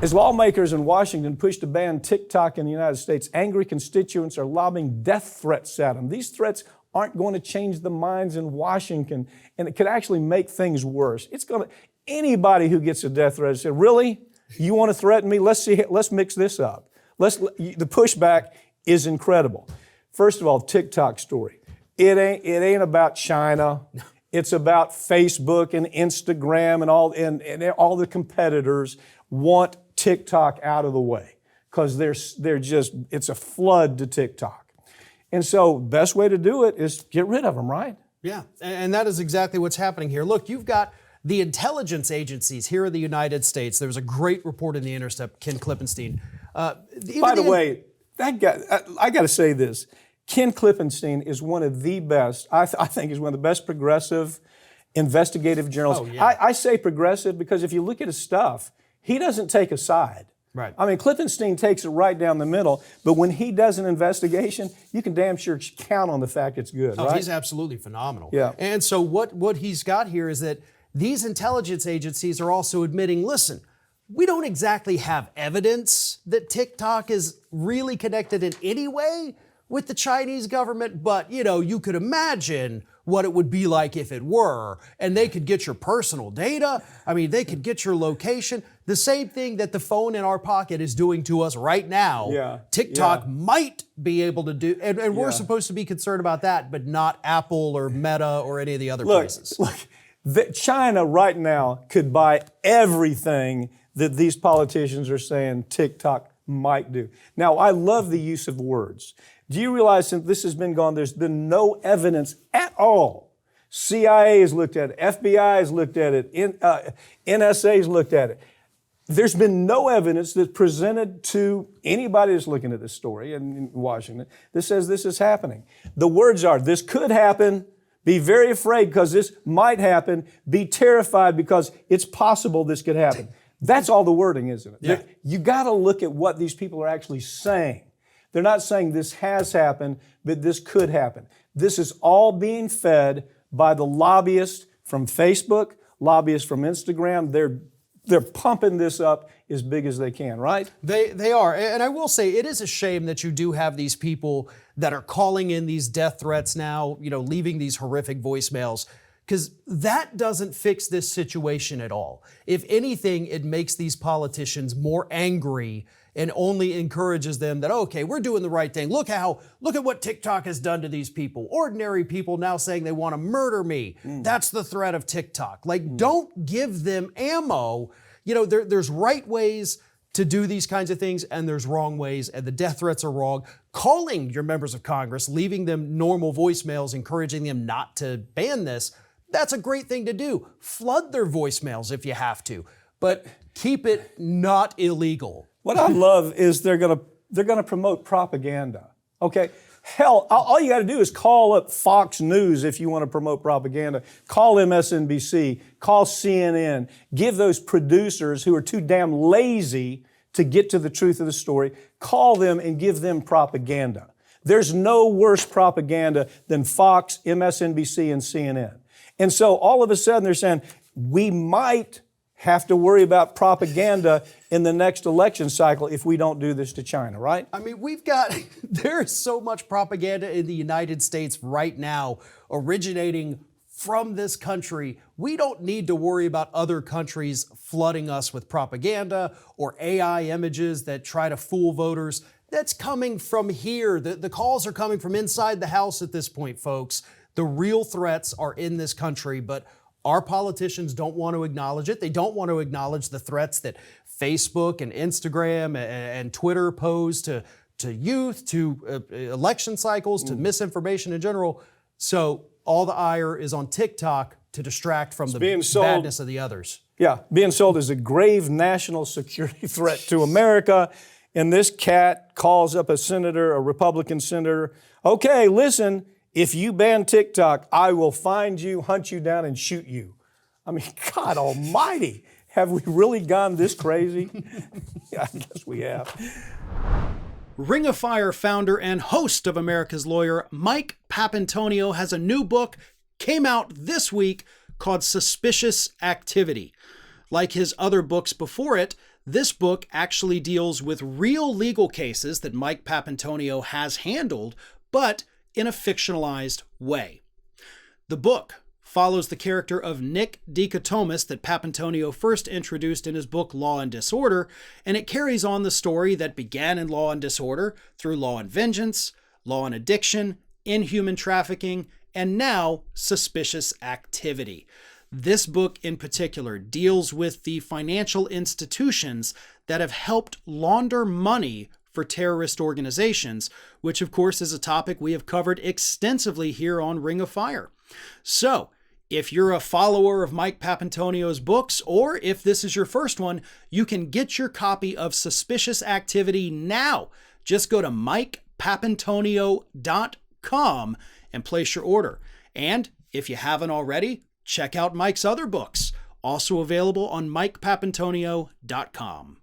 As lawmakers in Washington push to ban TikTok in the United States, angry constituents are lobbing death threats at them. These threats aren't going to change the minds in Washington, and it could actually make things worse. Anybody who gets a death threat says, really? You want to threaten me? Let's mix this up. The pushback is incredible. First of all, TikTok story. It ain't about China. It's about Facebook and Instagram and all the competitors want TikTok out of the way because it's a flood to TikTok. And so best way to do it is get rid of them, right? Yeah, and that is exactly what's happening here. Look, you've got the intelligence agencies here in the United States. There was a great report in The Intercept, Ken Klippenstein. By the way, that guy, I got to say this. Ken Klippenstein is one of the best, I think is one of the best progressive investigative journalists. Oh, yeah. I say progressive because if you look at his stuff, he doesn't take a side. Right. I mean, Klippenstein takes it right down the middle, but when he does an investigation, you can damn sure count on the fact it's good, right? He's absolutely phenomenal. Yeah. And so what he's got here is that these intelligence agencies are also admitting, listen, we don't exactly have evidence that TikTok is really connected in any way with the Chinese government, but you could imagine what it would be like if it were. And they could get your personal data. I mean, they could get your location. The same thing that the phone in our pocket is doing to us right now. Yeah. TikTok might be able to do, and we're supposed to be concerned about that, but not Apple or Meta or any of the other places. Look, China right now could buy everything that these politicians are saying TikTok might do. Now, I love the use of words. Do you realize since this has been gone, there's been no evidence at all? CIA has looked at it, FBI has looked at it, NSA has looked at it. There's been no evidence that's presented to anybody that's looking at this story in Washington that says this is happening. The words are, this could happen, be very afraid because this might happen, be terrified because it's possible this could happen. That's all the wording, isn't it? Yeah. You got to look at what these people are actually saying. They're not saying this has happened, but this could happen. This is all being fed by the lobbyists from Facebook, lobbyists from Instagram. They're pumping this up as big as they can, right? They are. And I will say it is a shame that you do have these people that are calling in these death threats now, leaving these horrific voicemails, because that doesn't fix this situation at all. If anything, it makes these politicians more angry and only encourages them that, okay, we're doing the right thing. Look at what TikTok has done to these people. Ordinary people now saying they want to murder me. That's the threat of TikTok. Don't give them ammo. There's right ways to do these kinds of things and there's wrong ways, and the death threats are wrong. Calling your members of Congress, leaving them normal voicemails, encouraging them not to ban this, that's a great thing to do. Flood their voicemails if you have to, but keep it not illegal. What I love is they're gonna promote propaganda. Okay, hell, all you got to do is call up Fox News if you want to promote propaganda. Call MSNBC, call CNN. Give those producers who are too damn lazy to get to the truth of the story, call them and give them propaganda. There's no worse propaganda than Fox, MSNBC, and CNN. And so all of a sudden they're saying we might have to worry about propaganda in the next election cycle if we don't do this to China, right? I mean, there is so much propaganda in the United States right now originating from this country. We don't need to worry about other countries flooding us with propaganda or AI images that try to fool voters. That's coming from here. The calls are coming from inside the House at this point, folks. The real threats are in this country, but our politicians don't want to acknowledge it. They don't want to acknowledge the threats that Facebook and Instagram and Twitter pose to youth, to election cycles, to misinformation in general. So all the ire is on TikTok to distract from the badness of the others. Yeah, being sold as a grave national security threat to America. And this cat calls up a Republican senator. Okay, listen, if you ban TikTok, I will find you, hunt you down, and shoot you. I mean, God almighty, have we really gone this crazy? Yeah, I guess we have. Ring of Fire founder and host of America's Lawyer, Mike Papantonio, has a new book, came out this week, called Suspicious Activity. Like his other books before it, This book actually deals with real legal cases that Mike Papantonio has handled, but in a fictionalized way. The book follows the character of Nick Dichotomous that Papantonio first introduced in his book Law and Disorder, and it carries on the story that began in Law and Disorder through Law and Vengeance, Law and Addiction, Inhuman Trafficking, and now Suspicious Activity. This book in particular deals with the financial institutions that have helped launder money for terrorist organizations, which of course is a topic we have covered extensively here on Ring of Fire. So, if you're a follower of Mike Papantonio's books, or if this is your first one, you can get your copy of Suspicious Activity now. Just go to MikePapantonio.com and place your order. And if you haven't already, check out Mike's other books, also available on MikePapantonio.com.